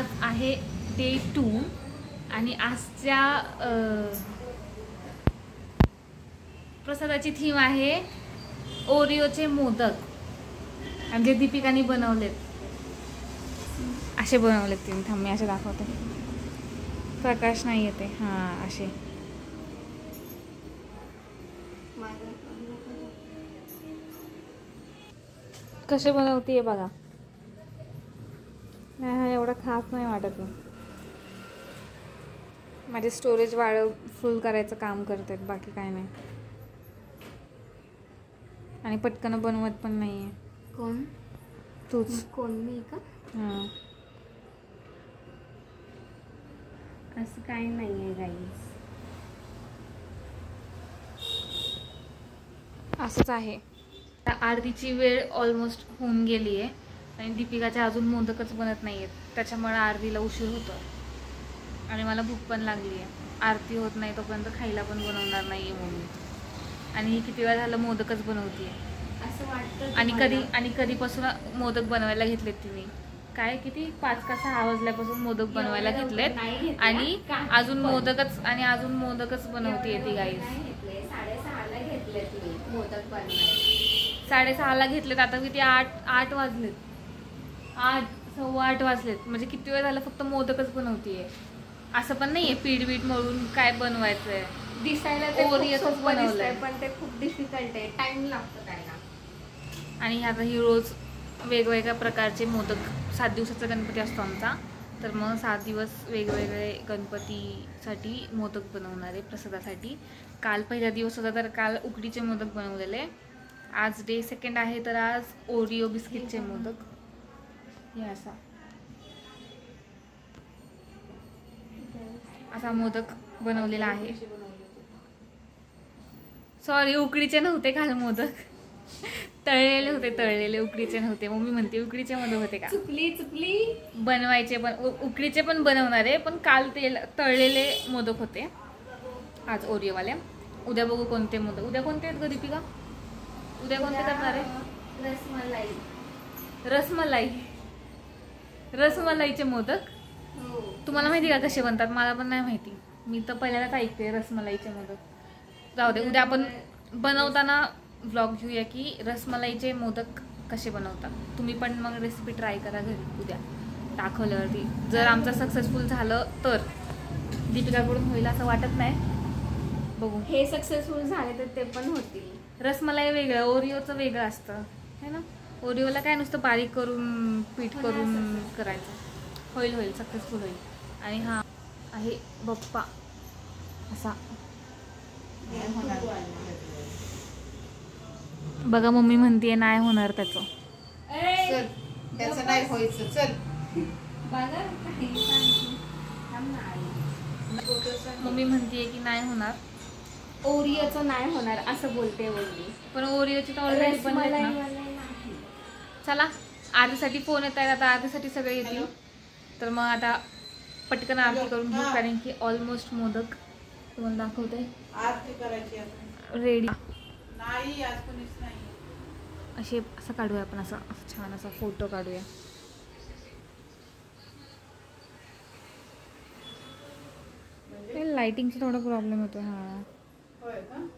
आज आहे डे 2 आणि आजच्या प्रसादाची थीम आहे ओरिओचे मोदक. आणि जे दीपिकाने बनवलेत असे बनवलेत तिने. थांब मी असे दाखवते. प्रकाश नाही येते. हां असे कसे बनवते बघा. नाही हा एवढा खास नाही वाटत. माझे स्टोरेज फुल करायचं काम करतात, बाकी काय नाही. आणि पटकन बनवत पण नाहीये. कोण? तूच. कोण? मी का? हां असं काही नाही आहे गाईस. असंच आहे. आरतीची वेळ ऑलमोस्ट होऊन गेली आहे आणि दीपिकाचे अजून मोदकच बनत नाही आहेत. त्याच्यामुळे आरतीला उशीर होतो आणि मला भूक पण लागली आहे. आरती होत नाही तोपर्यंत खायला पण बनवणार नाही आहे मम्मी. आणि ही किती वेळा झालं मोदकच बनवते असं वाटतं. आणि कधीपासून मोदक बनवायला घेतलेत तिने. काय किती 5 का 6 वाजल्यापासून मोदक बनवायला घेतलेत आणि अजून मोदकच बनवते ती गाईस. 6:30ला घेतलेत मी मोदक बनवायला. 6:30ला घेतलेत. आता किती 8 वाजलेत. 8 सव्वा 8 वाजलेत. म्हणजे किती वेळ झालं फक्त मोदकच बनवतीये. असं पण नाहीये पीठ बीठ मळून काय बनवायचंय. दिसायला ते खूप बनवलंय पण ते खूप डिफिकल्ट आहे. टाइम लागतो त्याला. आणि आता ही रोज वेगवेगळ्या प्रकारचे मोदक. 7 दिवसाचा गणपती असतो आमचा, तर मग 7 दिवस वेगवेगळे गणपतीसाठी मोदक बनवणार आहे प्रसादासाठी. काल पहिला दिवस होता तर काल उकडीचे मोदक बनवलेले. आज डे 2 आहे तर आज ओरिओ बिस्किटचे मोदक. हे असा मोदक बनवलेला आहे. सॉरी उकडीचे नव्हते काल मोदक. तळलेले होते. तळलेले उकडीचे नव्हते. मम्मी म्हणते उकडीचे मोदक होते का. चुकली बनवायचे पण उकडीचे पण बनवणार आहे, पण काल ते तळलेले मोदक होते. आज ओरिओवाले. उद्या बघू कोणते मोदक. उद्या कोणते आहेत ग दीपिका? उद्या कोणते करणार आहे? रसमलाईचे मोदक. तुम्हाला माहिती का कसे बनतात? मला पण नाही माहिती. मी तर पहिल्यांदाच ऐकते रसमलाईचे मोदक. जाऊ दे, उद्या आपण बनवताना व्लॉग घेऊया की रसमलाईचे मोदक कसे बनवतात. तुम्ही पण मग रेसिपी ट्राय करा घरी उद्या दाखवल्यावरती. जर आमचं सक्सेसफुल झालं तर. दीपिकाकडून होईल असं वाटत नाही. बघू. हे सक्सेसफुल झाले तर ते पण होतील. रसमलाई वेगळं, ओरिओचं वेगळं असतं है ना. ओरिओला काय नुसतं बारीक करून पीठ करून करायचं. होईल सक्सेसफुल होईल. आणि हा आहे बप्पा असा. बघा मम्मी म्हणतीये नाही होणार त्याचं. नाही व्हायचं. चल मम्मी म्हणतीये की नाही होणार. ओरिओचं नाही होणार असं बोलते बोलली. पण ओरिओची तर ऑलरेडी बनले ना. चला आरतीसाठी फोन येत आहे. आता आरतीसाठी सगळे येतील तर मग आता पटकन आरती करून घेऊ, कारण की ऑलमोस्ट मोदक तुम्हाला दाखवते आरती करायची रेडी. नाही आज कोणीच नाही. असं काढूया आपण. असं छान असा फोटो काढूया. लाइटिंगचा थोडा प्रॉब्लेम होतो. हा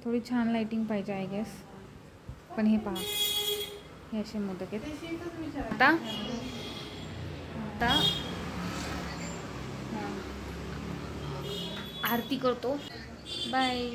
थोडी छान लाइटिंग पाहिजे आय गेस. पण हे पहा हे असे मोदक आहेत. आता आरती करतो. बाय.